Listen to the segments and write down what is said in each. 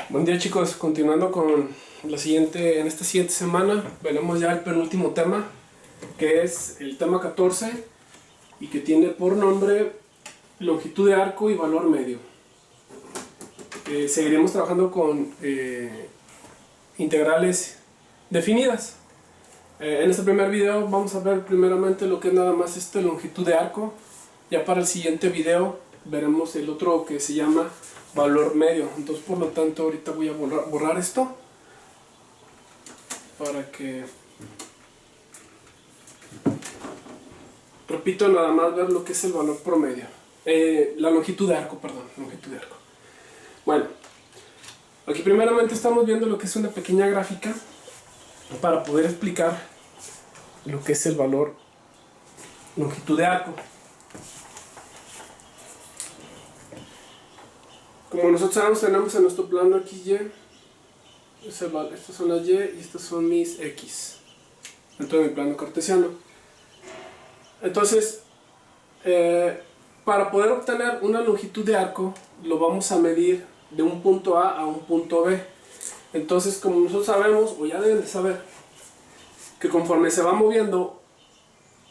Buen día, chicos, continuando con en esta siguiente semana veremos ya el penúltimo tema, que es el tema 14 y que tiene por nombre longitud de arco y valor medio. Seguiremos trabajando con integrales definidas. En este primer video vamos a ver primeramente lo que es nada más longitud de arco. Ya para el siguiente video veremos el otro que se llama valor medio. Entonces, por lo tanto, ahorita voy a borrar esto para que, repito, nada más ver lo que es el valor promedio, la longitud de arco, perdón, longitud de arco. Bueno, aquí primeramente estamos viendo lo que es una pequeña gráfica para poder explicar lo que es el valor longitud de arco. Como nosotros sabemos, tenemos en nuestro plano aquí Y, estas son las Y y estas son mis X dentro de mi plano cartesiano. Entonces, para poder obtener una longitud de arco, lo vamos a medir de un punto A un punto B. Entonces, como nosotros sabemos, o ya deben de saber, que conforme se va moviendo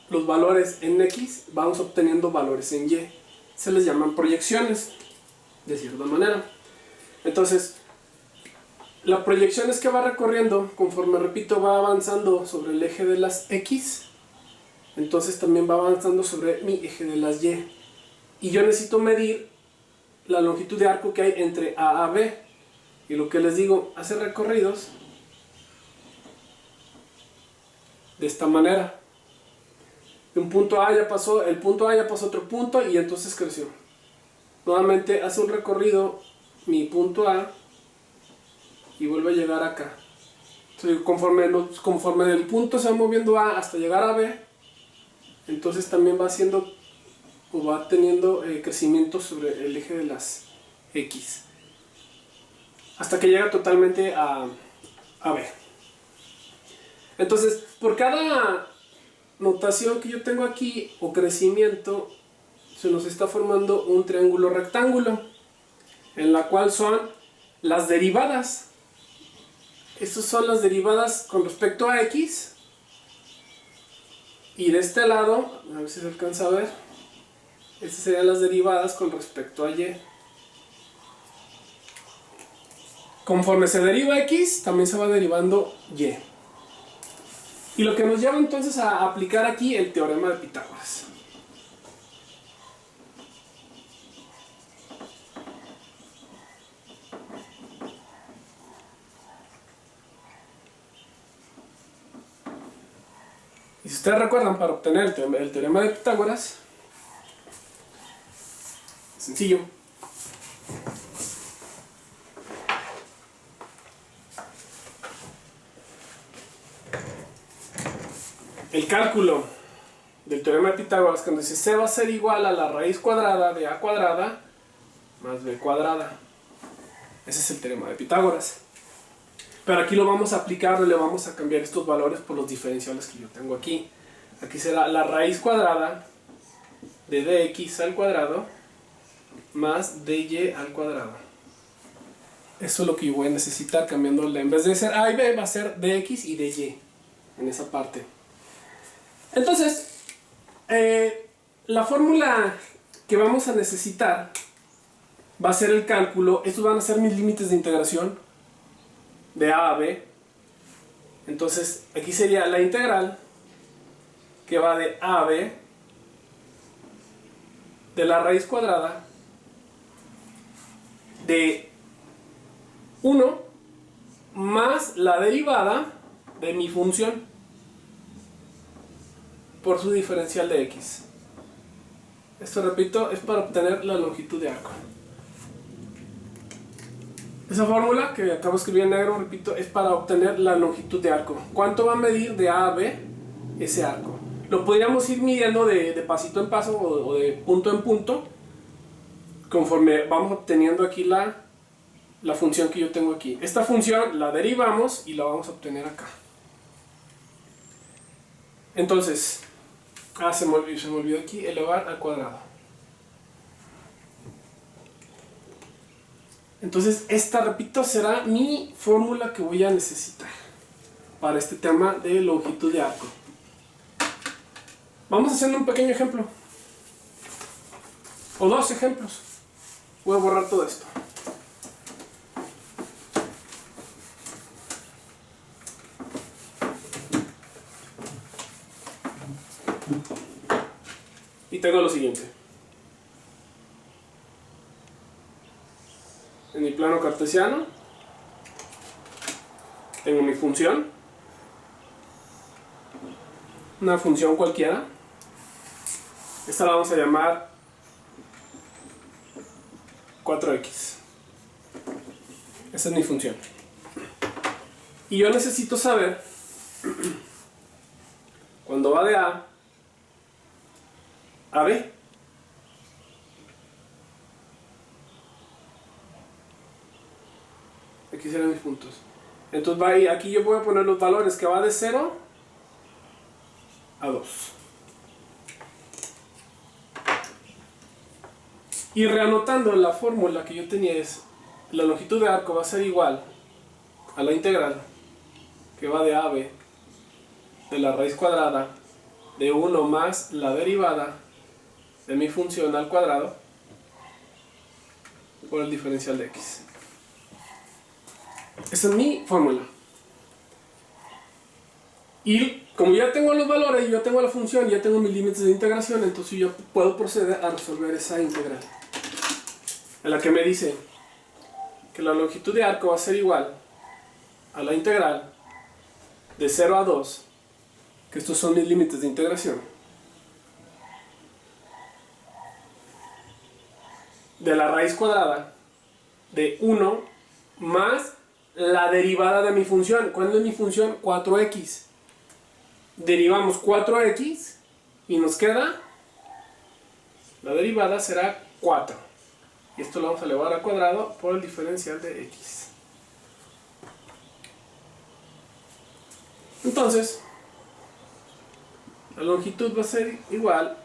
los valores en X, vamos obteniendo valores en Y. Se les llaman proyecciones, de cierta manera. Entonces, la proyección es que va recorriendo, conforme, repito, va avanzando sobre el eje de las X, entonces también va avanzando sobre mi eje de las Y. Y yo necesito medir la longitud de arco que hay entre A B. Y lo que les digo, hace recorridos de esta manera. De un punto A ya pasó, el punto A ya pasó a otro punto y entonces creció. Nuevamente hace un recorrido mi punto A y vuelve a llegar acá. Entonces, conforme del punto se va moviendo A hasta llegar a B, entonces también va haciendo o va teniendo crecimiento sobre el eje de las X hasta que llega totalmente a B. Entonces, por cada notación que yo tengo aquí o crecimiento, se nos está formando un triángulo rectángulo, en la cual son las derivadas. Estas son las derivadas con respecto a X. Y de este lado, a ver si se alcanza a ver, estas serían las derivadas con respecto a Y. Conforme se deriva X, también se va derivando Y. Y lo que nos lleva entonces a aplicar aquí el teorema de Pitágoras. Y si ustedes recuerdan, para obtener el teorema de Pitágoras, sencillo. El cálculo del teorema de Pitágoras, cuando dice C va a ser igual a la raíz cuadrada de A cuadrada más B cuadrada. Ese es el teorema de Pitágoras. Pero aquí lo vamos a aplicar, le vamos a cambiar estos valores por los diferenciales que yo tengo aquí. Aquí será la raíz cuadrada de dx al cuadrado más dy al cuadrado. Eso es lo que yo voy a necesitar, cambiándole, en vez de ser a y b, va a ser dx y dy en esa parte. Entonces, la fórmula que vamos a necesitar va a ser el cálculo. Estos van a ser mis límites de integración de a b. Entonces, aquí sería la integral que va de a a b de la raíz cuadrada de 1 más la derivada de mi función por su diferencial de x. Esto, repito, es para obtener la longitud de arco. Esa fórmula que acabo de escribir en negro, repito, es para obtener la longitud de arco. ¿Cuánto va a medir de A a B ese arco? Lo podríamos ir midiendo de pasito en paso o de punto en punto, conforme vamos obteniendo aquí la función que yo tengo aquí. Esta función la derivamos y la vamos a obtener acá. Entonces, se me olvidó aquí elevar al cuadrado. Entonces esta, repito, será mi fórmula que voy a necesitar para este tema de longitud de arco. Vamos haciendo un pequeño ejemplo. O dos ejemplos. Voy a borrar todo esto. Y tengo lo siguiente. En mi plano cartesiano tengo mi función, una función cualquiera. Esta la vamos a llamar 4x. Esa es mi función. Y yo necesito saber cuando va de A a B. Aquí serán mis puntos. Entonces va ahí, aquí yo voy a poner los valores que va de 0 a 2. Y reanotando la fórmula que yo tenía es, la longitud de arco va a ser igual a la integral que va de a a b de la raíz cuadrada de 1 más la derivada de mi función al cuadrado por el diferencial de x. Esa es mi fórmula. Y como ya tengo los valores, ya tengo la función, ya tengo mis límites de integración, entonces yo puedo proceder a resolver esa integral. En la que me dice que la longitud de arco va a ser igual a la integral de 0 a 2, que estos son mis límites de integración, de la raíz cuadrada de 1 más la derivada de mi función. ¿Cuál es mi función? 4x. Derivamos 4x y nos queda, la derivada será 4. Y esto lo vamos a elevar al cuadrado por el diferencial de x. Entonces, la longitud va a ser igual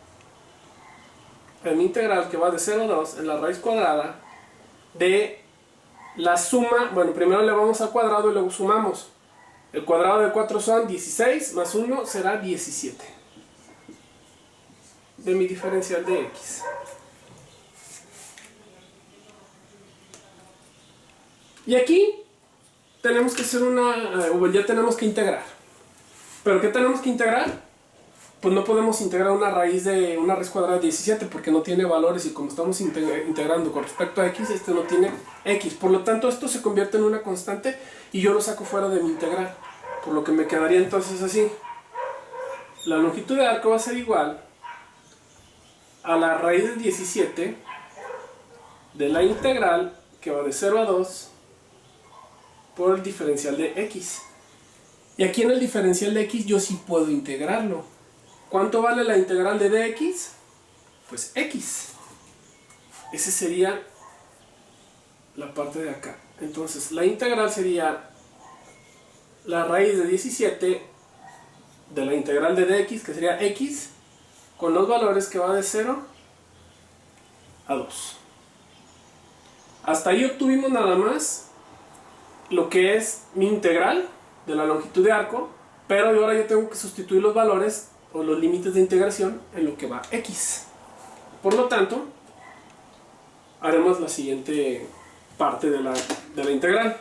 a mi integral que va de 0 a 2 en la raíz cuadrada de la suma. Bueno, primero elevamos al cuadrado y luego sumamos. El cuadrado de 4 son 16, más 1 será 17. De mi diferencial de x. Y aquí tenemos que hacer ya tenemos que integrar. ¿Pero qué tenemos que integrar? Pues no podemos integrar una raíz cuadrada de 17 porque no tiene valores, y como estamos integrando con respecto a x, este no tiene x. Por lo tanto, esto se convierte en una constante y yo lo saco fuera de mi integral. Por lo que me quedaría entonces así. La longitud de arco va a ser igual a la raíz de 17 de la integral que va de 0 a 2 por el diferencial de x. Y aquí en el diferencial de x yo sí puedo integrarlo. ¿Cuánto vale la integral de dx? Pues x. Esa sería la parte de acá. Entonces la integral sería la raíz de 17 de la integral de dx, que sería x, con los valores que va de 0 a 2. Hasta ahí obtuvimos nada más lo que es mi integral de la longitud de arco, pero ahora yo tengo que sustituir los valores o los límites de integración en lo que va x. Por lo tanto, haremos la siguiente parte de la integral.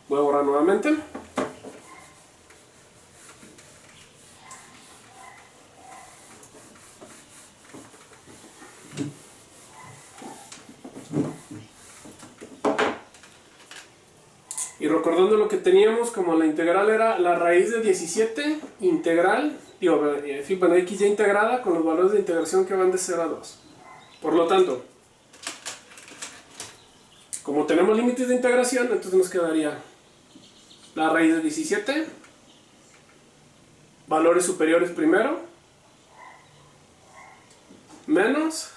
Voy a borrar nuevamente. Y recordando lo que teníamos, como la integral era la raíz de 17 integral, x ya integrada con los valores de integración que van de 0 a 2. Por lo tanto, como tenemos límites de integración, entonces nos quedaría la raíz de 17, valores superiores primero, menos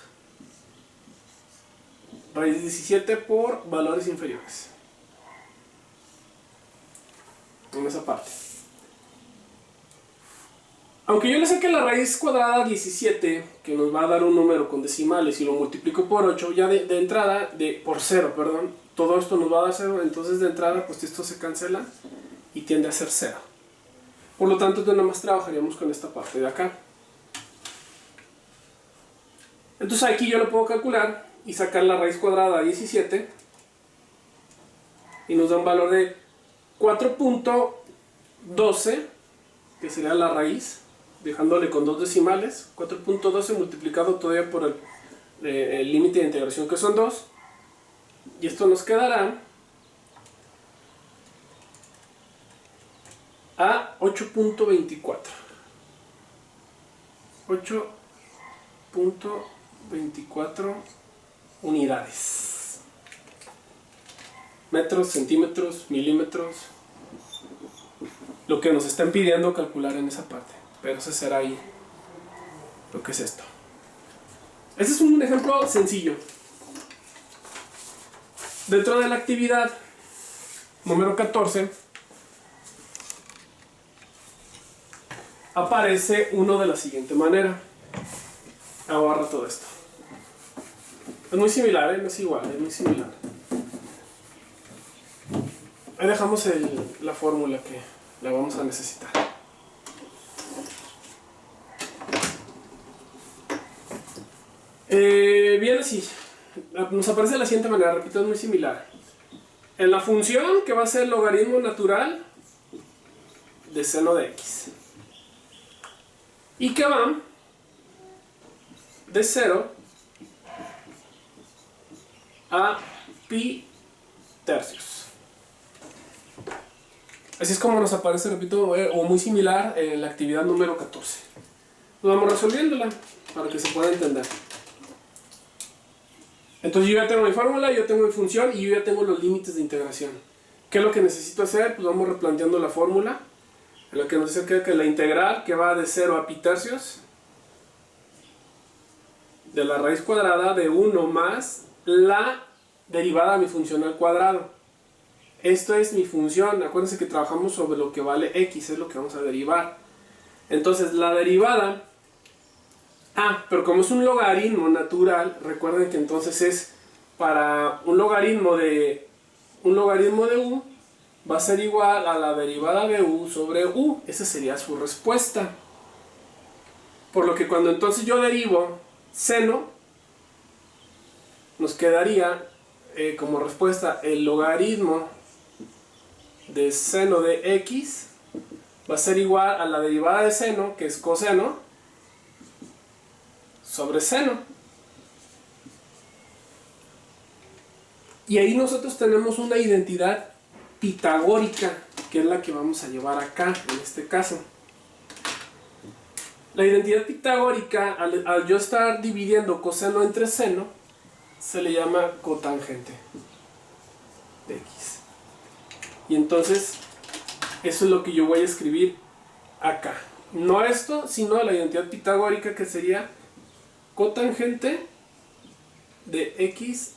raíz de 17 por valores inferiores. En esa parte. Aunque yo le saque la raíz cuadrada 17, que nos va a dar un número con decimales, y lo multiplico por 8, ya de entrada, por 0, perdón, todo esto nos va a dar 0, entonces de entrada pues esto se cancela y tiende a ser 0. Por lo tanto, nada más trabajaríamos con esta parte de acá. Entonces aquí yo lo puedo calcular y sacar la raíz cuadrada de 17 y nos da un valor de 4.12, que sería la raíz, dejándole con 2 decimales, 4.12 multiplicado todavía por el límite de integración que son 2, y esto nos quedará a 8.24. 8.24 unidades. Metros, centímetros, milímetros. Lo que nos están pidiendo calcular en esa parte. Pero ese será ahí lo que es esto. Este es un ejemplo sencillo. Dentro de la actividad número 14 aparece uno de la siguiente manera. Agarra todo esto. Es muy similar, no es igual, es muy similar. Ahí dejamos la fórmula que la vamos a necesitar. Bien así. Nos aparece de la siguiente manera, repito, es muy similar. En la función que va a ser el logaritmo natural de seno de x. Y que va de 0 a pi tercios. Así es como nos aparece, repito, o muy similar en la actividad número 14. Nos vamos resolviéndola para que se pueda entender. Entonces yo ya tengo mi fórmula, yo tengo mi función y yo ya tengo los límites de integración. ¿Qué es lo que necesito hacer? Pues vamos replanteando la fórmula. En la que nos dice que la integral que va de 0 a pi tercios de la raíz cuadrada de 1 más la derivada de mi función al cuadrado. Esto es mi función. Acuérdense que trabajamos sobre lo que vale x, es lo que vamos a derivar. Entonces la derivada... pero como es un logaritmo natural, recuerden que entonces es para un logaritmo de u va a ser igual a la derivada de u sobre u. Esa sería su respuesta. Por lo que cuando entonces yo derivo seno, nos quedaría como respuesta el logaritmo de seno de x va a ser igual a la derivada de seno, que es coseno, sobre seno. Y ahí nosotros tenemos una identidad pitagórica, que es la que vamos a llevar acá, en este caso. La identidad pitagórica, al yo estar dividiendo coseno entre seno, se le llama cotangente de x. Y entonces, eso es lo que yo voy a escribir acá. No esto, sino la identidad pitagórica, que sería cotangente de x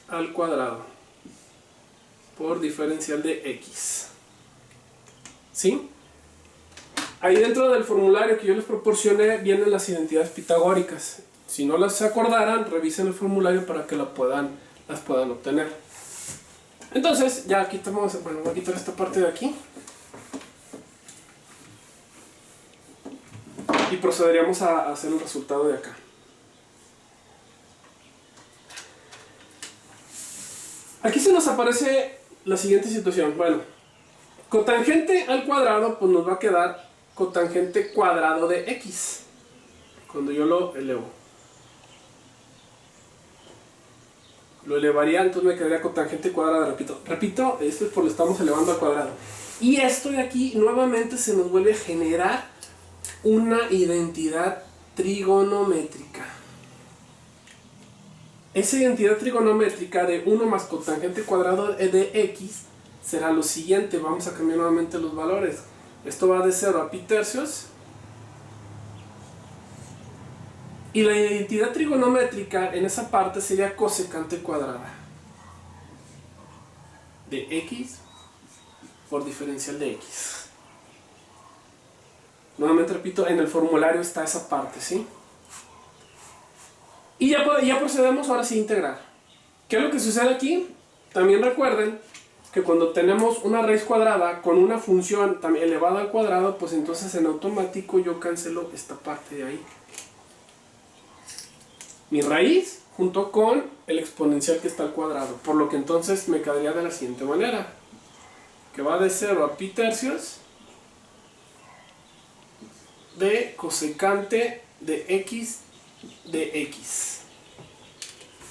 al cuadrado por diferencial de x. ¿Sí? Ahí dentro del formulario que yo les proporcioné vienen las identidades pitagóricas. Si no las se acordaran, revisen el formulario para que las puedan obtener. Entonces, ya quitamos, bueno, voy a quitar esta parte de aquí. Y procederíamos a hacer el resultado de acá. Aquí se nos aparece la siguiente situación. Bueno, cotangente al cuadrado, pues nos va a quedar cotangente cuadrado de x. Cuando yo lo elevo. Lo elevaría, entonces me quedaría cotangente cuadrado. Repito, esto es porque lo estamos elevando al cuadrado. Y esto de aquí nuevamente se nos vuelve a generar una identidad trigonométrica. Esa identidad trigonométrica de 1 más cotangente cuadrado de x será lo siguiente. Vamos a cambiar nuevamente los valores. Esto va de 0 a pi tercios. Y la identidad trigonométrica en esa parte sería cosecante cuadrada de x por diferencial de x. Nuevamente repito, en el formulario está esa parte, ¿sí? Y ya procedemos ahora sí a integrar. ¿Qué es lo que sucede aquí? También recuerden que cuando tenemos una raíz cuadrada con una función también elevada al cuadrado, pues entonces en automático yo cancelo esta parte de ahí. Mi raíz junto con el exponencial que está al cuadrado. Por lo que entonces me quedaría de la siguiente manera. Que va de 0 a pi tercios de cosecante de x de x.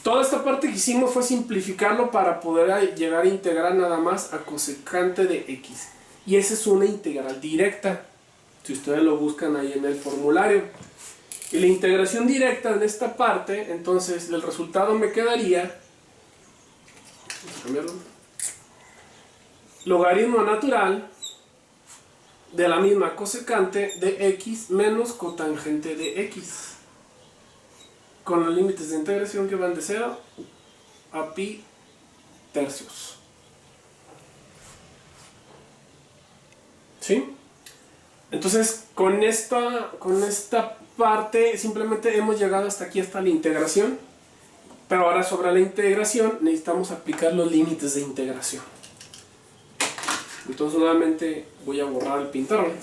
Toda esta parte que hicimos fue simplificarlo para poder llegar a integrar nada más a cosecante de x. Y esa es una integral directa, si ustedes lo buscan ahí en el formulario. Y la integración directa en esta parte, entonces el resultado me quedaría, vamos a cambiarlo, logaritmo natural de la misma cosecante de x menos cotangente de x, con los límites de integración que van de 0 a pi tercios. ¿Sí? Entonces, con esta parte simplemente hemos llegado hasta aquí, hasta la integración. Pero ahora sobre la integración necesitamos aplicar los límites de integración. Entonces nuevamente voy a borrar el pizarrón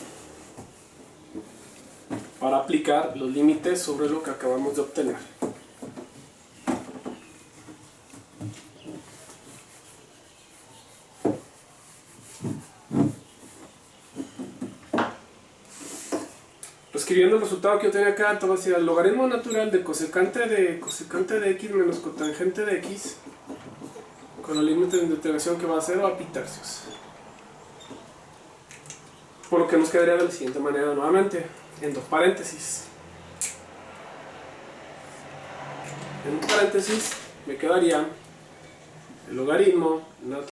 para aplicar los límites sobre lo que acabamos de obtener. Escribiendo el resultado que yo tenía acá, entonces va a ser el logaritmo natural de cosecante de x menos cotangente de x con los límites de integración que va a 0 a pi tercios. Por lo que nos quedaría de la siguiente manera nuevamente, en dos paréntesis. En un paréntesis me quedaría el logaritmo natural